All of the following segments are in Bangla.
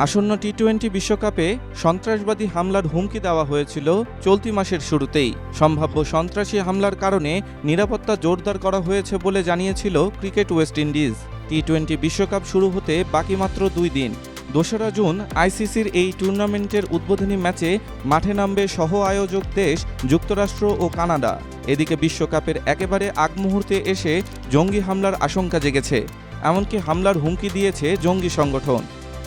আসন্ন টি-20 বিশ্বকাপে সন্ত্রাসবাদী হামলার হুমকি দেওয়া হয়েছিল চলতি মাসের শুরুতেই। সম্ভাব্য সন্ত্রাসী হামলার কারণে নিরাপত্তা জোরদার করা হয়েছে বলে জানিয়েছিল ক্রিকেট ওয়েস্ট ইন্ডিজ। টি-20 বিশ্বকাপ শুরু হতে বাকি মাত্র 2 দিন। 2রা জুন আইসিসির এই টুর্নামেন্টের উদ্বোধনী ম্যাচে মাঠে নামবে সহ আয়োজক দেশ যুক্তরাষ্ট্র ও কানাডা। এদিকে বিশ্বকাপের একেবারে আগ মুহূর্তে এসে জঙ্গি হামলার আশঙ্কা জেগেছে। এমনকি হামলার হুমকি দিয়েছে জঙ্গি সংগঠন।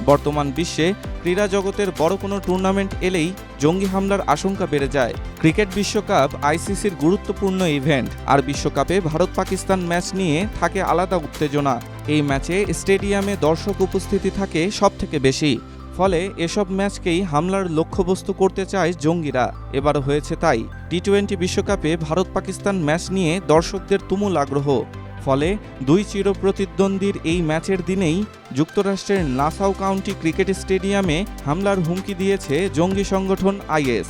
বর্তমান বিশ্বে ক্রীড়া জগতের বড় কোনো টুর্নামেন্ট এলেই জঙ্গি হামলার আশঙ্কা বেড়ে যায়। ক্রিকেট বিশ্বকাপ আইসিসির গুরুত্বপূর্ণ ইভেন্ট, আর বিশ্বকাপে ভারত পাকিস্তান ম্যাচ নিয়ে থাকে আলাদা উত্তেজনা। এই ম্যাচে স্টেডিয়ামে দর্শক উপস্থিতি থাকে সবথেকে বেশি, ফলে এসব ম্যাচকেই হামলার লক্ষ্যবস্তু করতে চায় জঙ্গিরা। এবারও হয়েছে তাই। টি-20 বিশ্বকাপে ভারত পাকিস্তান ম্যাচ নিয়ে দর্শকদের তুমুল আগ্রহ। ফলে 2 চিরপ্রতিদ্বন্দ্বীর এই ম্যাচের দিনেই যুক্তরাষ্ট্রের নাসাউ কাউন্টি ক্রিকেট স্টেডিয়ামে হামলার হুমকি দিয়েছে জঙ্গি সংগঠন আইএস।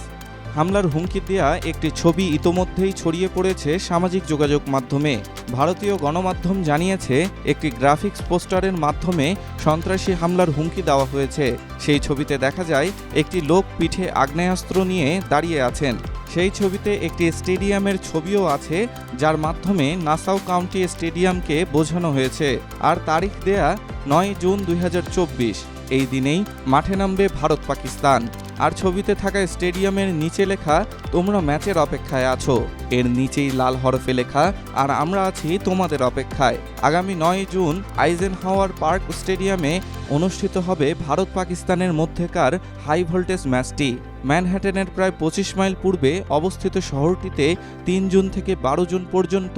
হামলার হুমকি দেয়া একটি ছবি ইতোমধ্যেই ছড়িয়ে পড়েছে সামাজিক যোগাযোগ মাধ্যমে। ভারতীয় গণমাধ্যম জানিয়েছে, একটি গ্রাফিক্স পোস্টারের মাধ্যমে সন্ত্রাসী হামলার হুমকি দেওয়া হয়েছে। সেই ছবিতে দেখা যায় একটি লোক পিঠে আগ্নেয়াস্ত্র নিয়ে দাঁড়িয়ে আছেন। সেই ছবিতে একটি স্টেডিয়ামের ছবিও আছে, যার মাধ্যমে নাসাউ কাউন্টি স্টেডিয়ামকে বোঝানো হয়েছে। আর তারিখ দেয়া 9 জুন 2024। এই দিনেই মাঠে নামবে ভারত পাকিস্তান। আর ছবিতে থাকা স্টেডিয়ামের নিচে লেখা, তোমরা ম্যাচের অপেক্ষায় আছো। এর নিচেই লাল হরফে লেখা, আর আমরা আছি তোমাদের অপেক্ষায়। আগামী 9 জুন আইজেনহাওয়ার পার্ক স্টেডিয়ামে অনুষ্ঠিত হবে ভারত পাকিস্তানের মধ্যেকার হাই ভোল্টেজ ম্যাচটি। ম্যানহাটনের প্রায় 25 মাইল পূর্বে অবস্থিত শহরটিতে 3 জুন থেকে 12 জুন পর্যন্ত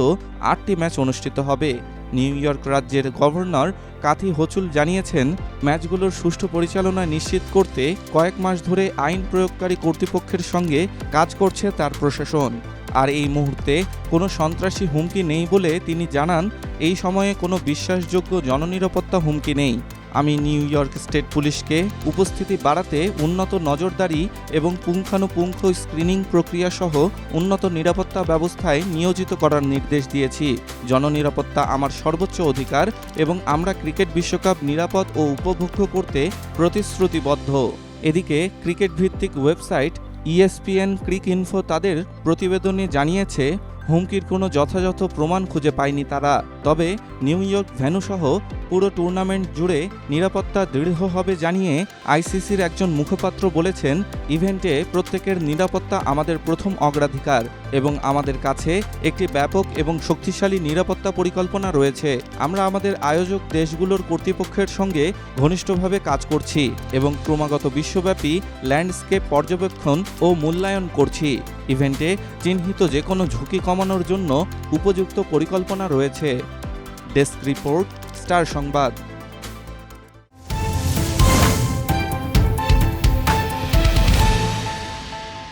8টি ম্যাচ অনুষ্ঠিত হবে। নিউ ইয়র্ক রাজ্যের গভর্নর কাথি হোচুল জানিয়েছেন, ম্যাচগুলোর সুষ্ঠু পরিচালনা নিশ্চিত করতে কয়েক মাস ধরে আইন প্রয়োগকারী কর্তৃপক্ষের সঙ্গে কাজ করছে তার প্রশাসন। আর এই মুহূর্তে কোনো সন্ত্রাসী হুমকি নেই বলে তিনি জানান, এই সময়ে কোনো বিশ্বাসযোগ্য জননিরাপত্তা হুমকি নেই। আমি নিউ ইয়র্ক স্টেট পুলিশকে উপস্থিতি বাড়াতে উন্নত নজরদারি এবং পুঙ্খানুপুঙ্খ স্ক্রিনিং প্রক্রিয়া সহ উন্নত নিরাপত্তা ব্যবস্থায় নিয়োজিত করার নির্দেশ দিয়েছি। জননিরাপত্তা আমার সর্বোচ্চ অধিকার এবং আমরা ক্রিকেট বিশ্বকাপ নিরাপদ ও উপভোগ্য করতে প্রতিশ্রুতিবদ্ধ। এদিকে ক্রিকেট ভিত্তিক ওয়েবসাইট ESPN ক্রিকইনফো তাদের প্রতিবেদনে জানিয়েছে, হুমকির কোনো যথাযথ প্রমাণ খুঁজে পায়নি তারা। তবে নিউ ইয়র্ক ভেন্যুসহ পুরো টুর্নামেন্ট জুড়ে নিরাপত্তা দৃঢ় হবে জানিয়ে আইসিসির একজন মুখপাত্র বলেছেন, ইভেন্টে প্রত্যেকের নিরাপত্তা আমাদের প্রথম অগ্রাধিকার এবং আমাদের কাছে একটি ব্যাপক এবং শক্তিশালী নিরাপত্তা পরিকল্পনা রয়েছে। আমরা আমাদের আয়োজক দেশগুলোর কর্তৃপক্ষের সঙ্গে ঘনিষ্ঠভাবে কাজ করছি এবং ক্রমাগত বিশ্বব্যাপী ল্যান্ডস্কেপ পর্যবেক্ষণ ও মূল্যায়ন করছি। ইভেন্টে চিহ্নিত যে কোনো ঝুঁকি কমানোর জন্য উপযুক্ত পরিকল্পনা রয়েছে। ডেস্ক রিপোর্ট, স্টার সংবাদ।